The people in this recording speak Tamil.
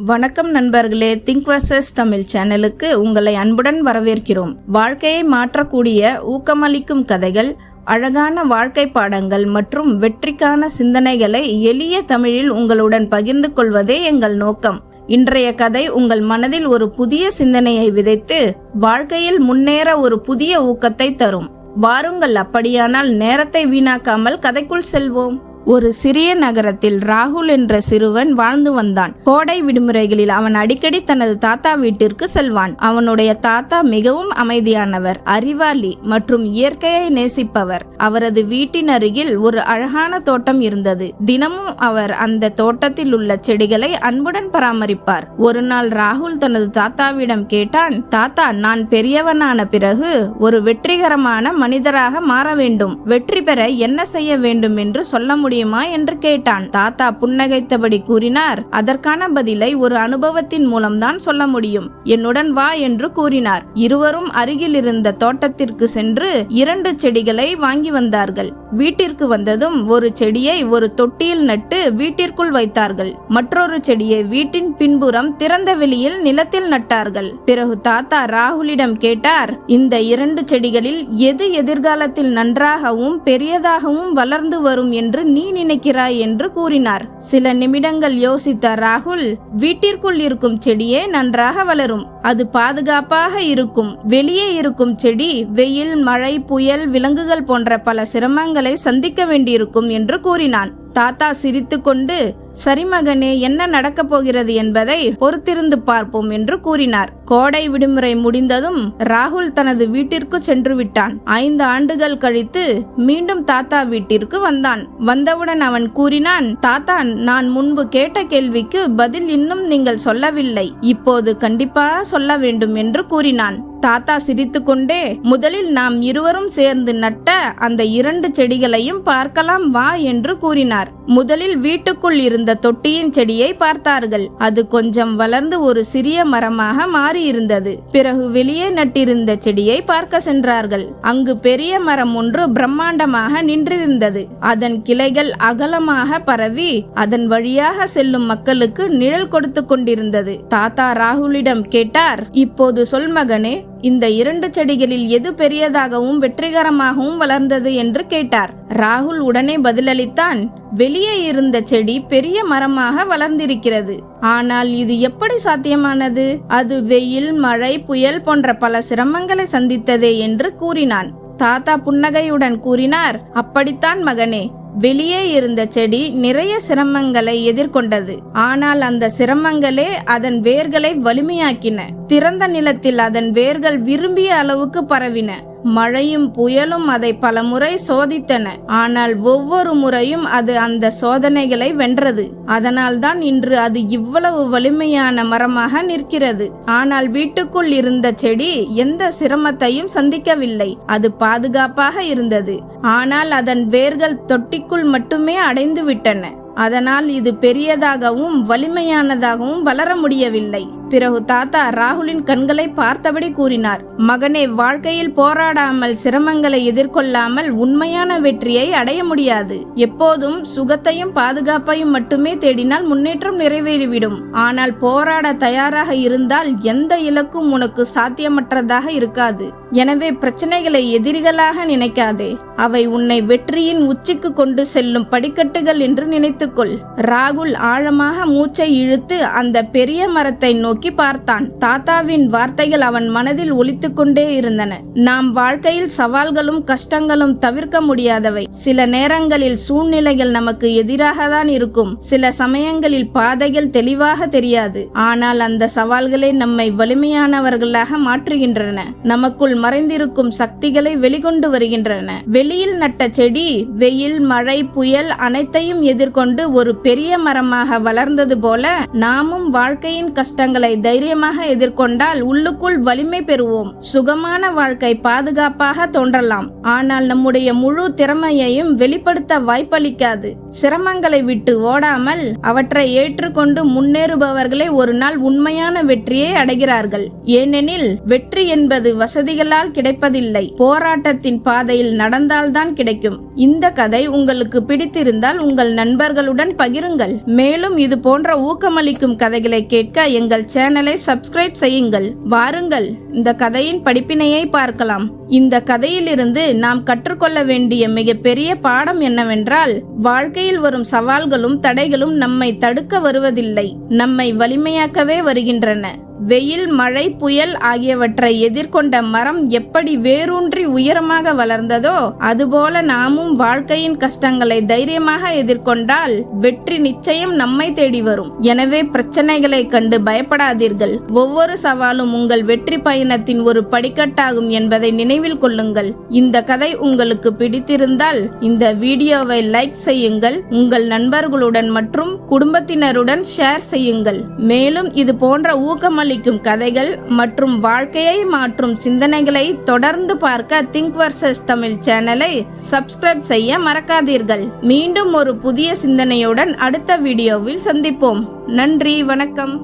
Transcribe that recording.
வணக்கம் நண்பர்களே, திங்க் வர்சஸ் தமிழ் சேனலுக்கு உங்களை அன்புடன் வரவேற்கிறோம். வாழ்க்கையை மாற்றக்கூடிய ஊக்கமளிக்கும் கதைகள், அழகான வாழ்க்கை பாடங்கள் மற்றும் வெற்றிக்கான சிந்தனைகளை எளிய தமிழில் உங்களுடன் பகிர்ந்து கொள்வதே எங்கள் நோக்கம். இன்றைய கதை உங்கள் மனதில் ஒரு புதிய சிந்தனையை விதைத்து வாழ்க்கையில் முன்னேற ஒரு புதிய ஊக்கத்தை தரும். வாருங்கள், அப்படியானால் நேரத்தை வீணாக்காமல் கதைக்குள் செல்வோம். ஒரு சிறிய நகரத்தில் ராகுல் என்ற சிறுவன் வாழ்ந்து வந்தான். கோடை விடுமுறைகளில் அவன் அடிக்கடி தனது தாத்தா வீட்டிற்கு செல்வான். அவனுடைய தாத்தா மிகவும் அமைதியானவர், அறிவாளி மற்றும் இயற்கையை நேசிப்பவர். அவரது வீட்டின் அருகில் ஒரு அழகான தோட்டம் இருந்தது. தினமும் அவர் அந்த தோட்டத்தில் உள்ள செடிகளை அன்புடன் பராமரிப்பார். ஒரு நாள் ராகுல் தனது தாத்தாவிடம் கேட்டான், தாத்தா, நான் பெரியவனான பிறகு ஒரு வெற்றிகரமான மனிதராக மாற வேண்டும். வெற்றி பெற என்ன செய்ய வேண்டும் என்று சொல்ல முடியுமா என்று கேட்டான். தாத்தா புன்னகைத்தபடி கூறினார், அதற்கான பதிலை ஒரு அனுபவத்தின் மூலம்தான் சொல்ல முடியும். என்னுடன் வா என்று கூறினார். இருவரும் அருகில் இருந்த தோட்டத்திற்கு சென்று 2 செடிகளை வாங்கி வந்தார்கள். வீட்டிற்கு வந்ததும் ஒரு செடியை ஒரு தொட்டியில் நட்டு வீட்டிற்குள் வைத்தார்கள். மற்றொரு செடியை வீட்டின் பின்புறம் திறந்த வெளியில் நிலத்தில் நட்டார்கள். பிறகு தாத்தா ராகுலிடம் கேட்டார், இந்த 2 செடிகளில் எது எதிர்காலத்தில் நன்றாகவும் பெரியதாகவும் வளர்ந்து வரும் என்று நீ நினைக்கிறாய் என்று கூறினார். சில நிமிடங்கள் யோசித்த ராகுல், வீட்டிற்குள் இருக்கும் செடியே நன்றாக வளரும், அது பாதுகாப்பாக இருக்கும். வெளியே இருக்கும் செடி வெயில், மழை, புயல், விலங்குகள் போன்ற பல சிரமங்களை சந்திக்க வேண்டியிருக்கும் என்று கூறினான். தாத்தா சிரித்துக்கொண்டு, சரி மகனே, என்ன நடக்கப் போகிறது என்பதை பொறுத்திருந்து பார்ப்போம் என்று கூறினார். கோடை விடுமுறை முடிந்ததும் ராகுல் தனது வீட்டிற்கு சென்று விட்டான். 5 ஆண்டுகள் கழித்து மீண்டும் தாத்தா வீட்டிற்கு வந்தான். வந்தவுடன் அவன் கூறினான், தாத்தா, நான் முன்பு கேட்ட கேள்விக்கு பதில் இன்னும் நீங்கள் சொல்லவில்லை. இப்போது கண்டிப்பாக சொல்ல வேண்டும் என்று கூறினான். தாத்தா சிரித்துக்கொண்டே, முதலில் நாம் இருவரும் சேர்ந்து நட்ட அந்த 2 செடிகளையும் பார்க்கலாம் வா என்று கூறினார். முதலில் வீட்டுக்குள் இருந்த தொட்டியின் செடியை பார்த்தார்கள். அது கொஞ்சம் வளர்ந்து ஒரு சிறிய மரமாக மாறியிருந்தது. பிறகு வெளியே நட்டிருந்த செடியை பார்க்க சென்றார்கள். அங்கு பெரிய மரம் ஒன்று பிரம்மாண்டமாக நின்றிருந்தது. அதன் கிளைகள் அகலமாக பரவி அதன் வழியாக செல்லும் மக்களுக்கு நிழல் கொடுத்து கொண்டிருந்தது. தாத்தா ராகுலிடம் கேட்டார், இப்போது சொல் மகனே, இந்த 2 செடிகளில் எது பெரியதாகவும் வெற்றிகரமாகவும் வளர்ந்தது என்று கேட்டார். ராகுல் உடனே பதிலளித்தான், வெளியே இருந்த செடி பெரிய மரமாக வளர்ந்திருக்கிறது. ஆனால் இது எப்படி சாத்தியமானது? அது வெயில், மழை, புயல் போன்ற பல சிரமங்களை சந்தித்ததே என்று கூறினான். தாத்தா புன்னகையுடன் கூறினார், அப்படித்தான் மகனே, வெளியே இருந்த செடி நிறைய சிரமங்களை எதிர்கொண்டது. ஆனால் அந்த சிரமங்களே அதன் வேர்களை வலிமையாக்கின. திறந்த நிலத்தில் அதன் வேர்கள் விரும்பிய அளவுக்கு பரவின. மழையும் புயலும் அதை பல முறை சோதித்தன. ஆனால் ஒவ்வொரு முறையும் அது அந்த சோதனைகளை வென்றது. அதனால்தான் இன்று அது இவ்வளவு வலிமையான மரமாக நிற்கிறது. ஆனால் வீட்டுக்குள் இருந்த செடி எந்த சிரமத்தையும் சந்திக்கவில்லை. அது பாதுகாப்பாக இருந்தது. ஆனால் அதன் வேர்கள் தொட்டிக்குள் மட்டுமே அடைந்து விட்டன. அதனால் இது பெரியதாகவும் வலிமையானதாகவும் வளர முடியவில்லை. பிறகு தாத்தா ராகுலின் கண்களை பார்த்தபடி கூறினார், மகனே, வாழ்க்கையில் போராடாமல், சிரமங்களை எதிர்கொள்ளாமல் உண்மையான வெற்றியை அடைய முடியாது. எப்போதும் சுகத்தையும் பாதுகாப்பையும் மட்டுமே தேடினால் முன்னேற்றம் நிறைவேறிவிடும். ஆனால் போராட தயாராக இருந்தால் எந்த இலக்கும் உனக்கு சாத்தியமற்றதாக இருக்காது. எனவே பிரச்சனைகளை எதிரிகளாக நினைக்காதே. அவை உன்னை வெற்றியின் உச்சிக்கு கொண்டு செல்லும் படிக்கட்டுகள் என்று நினைத்துக்கொள். ராகுல் ஆழமாக மூச்சை இழுத்து அந்த பெரிய மரத்தை நோக்கி பார்த்தான். தாத்தாவின் வார்த்தைகள் அவன் மனதில் ஒலித்துக் கொண்டே இருந்தன. நாம் வாழ்க்கையில் சவால்களும் கஷ்டங்களும் தவிர்க்க முடியாதவை. சில நேரங்களில் சூழ்நிலைகள் நமக்கு எதிராக தான் இருக்கும். சில சமயங்களில் பாதைகள் தெளிவாக தெரியாது. ஆனால் அந்த சவால்களை நம்மை வலிமையானவர்களாக மாற்றுகின்றன. நமக்குள் மறைந்திருக்கும் சக்திகளை வெளிக்கொண்டு வருகின்றன. வெளியில் நட்ட செடி வெயில், மழை, புயல் அனைத்தையும் எதிர்கொண்டு ஒரு பெரிய மரமாக வளர்ந்தது போல நாமும் வாழ்க்கையின் கஷ்டங்களை கஷ்டங்களை தைரியமாக எதிர்கொண்டால் உள்ளுக்குள் வலிமை பெறுவோம். சுகமான வாழ்க்கை பாதுகாப்பாக தோன்றலாம், ஆனால் நம்முடைய முழு திறமையையும் வெளிப்படுத்த வாய்ப்பளிக்காது. சிரமங்களை விட்டு ஓடாமல் அவற்றை ஏற்றுக்கொண்டு முன்னேறுபவர்களே ஒரு நாள் உண்மையான வெற்றியை அடைகிறார்கள். ஏனெனில் வெற்றி என்பது வசதிகளால் கிடைப்பதில்லை, போராட்டத்தின் பாதையில் நடந்தால்தான் கிடைக்கும். இந்த கதை உங்களுக்கு பிடித்திருந்தால் உங்கள் நண்பர்களுடன் பகிருங்கள். மேலும் இது போன்ற ஊக்கமளிக்கும் கதைகளை கேட்க எங்கள் சேனலை சப்ஸ்கிரைப் செய்யுங்கள். வாருங்கள், இந்த கதையின் படிப்பினையை பார்க்கலாம். இந்த கதையிலிருந்து நாம் கற்றுக்கொள்ள வேண்டிய மிகப்பெரிய பாடம் என்னவென்றால், வாழ்க்கையில் வரும் சவால்களும் தடைகளும் நம்மை தடுக்க வருவதில்லை, நம்மை வலிமையாக்கவே வருகின்றன. வெயில், மழை, புயல் ஆகியவற்றை எதிர்கொண்ட மரம் எப்படி வேரூன்றி உயரமாக வளர்ந்ததோ அதுபோல நாமும் வாழ்க்கையின் கஷ்டங்களை தைரியமாக எதிர்கொண்டால் வெற்றி நிச்சயம் நம்மை தேடி வரும். எனவே பிரச்சனைகளை கண்டு பயப்படாதீர்கள். ஒவ்வொரு சவாலும் உங்கள் வெற்றி பயணத்தின் ஒரு படிக்கட்டாகும் என்பதை நினைவில் கொள்ளுங்கள். இந்த கதை உங்களுக்கு பிடித்திருந்தால் இந்த வீடியோவை லைக் செய்யுங்கள், உங்கள் நண்பர்களுடன் மற்றும் குடும்பத்தினருடன் ஷேர் செய்யுங்கள். மேலும் இது போன்ற ஊக்கமளிக்கும் கதைகள் மற்றும் வாழ்க்கையை மாற்றும் சிந்தனைகளை தொடர்ந்து பார்க்க திங்க் வர்சஸ் தமிழ் சேனலை சப்ஸ்கிரைப் செய்ய மறக்காதீர்கள். மீண்டும் ஒரு புதிய சிந்தனையுடன் அடுத்த வீடியோவில் சந்திப்போம். நன்றி, வணக்கம்.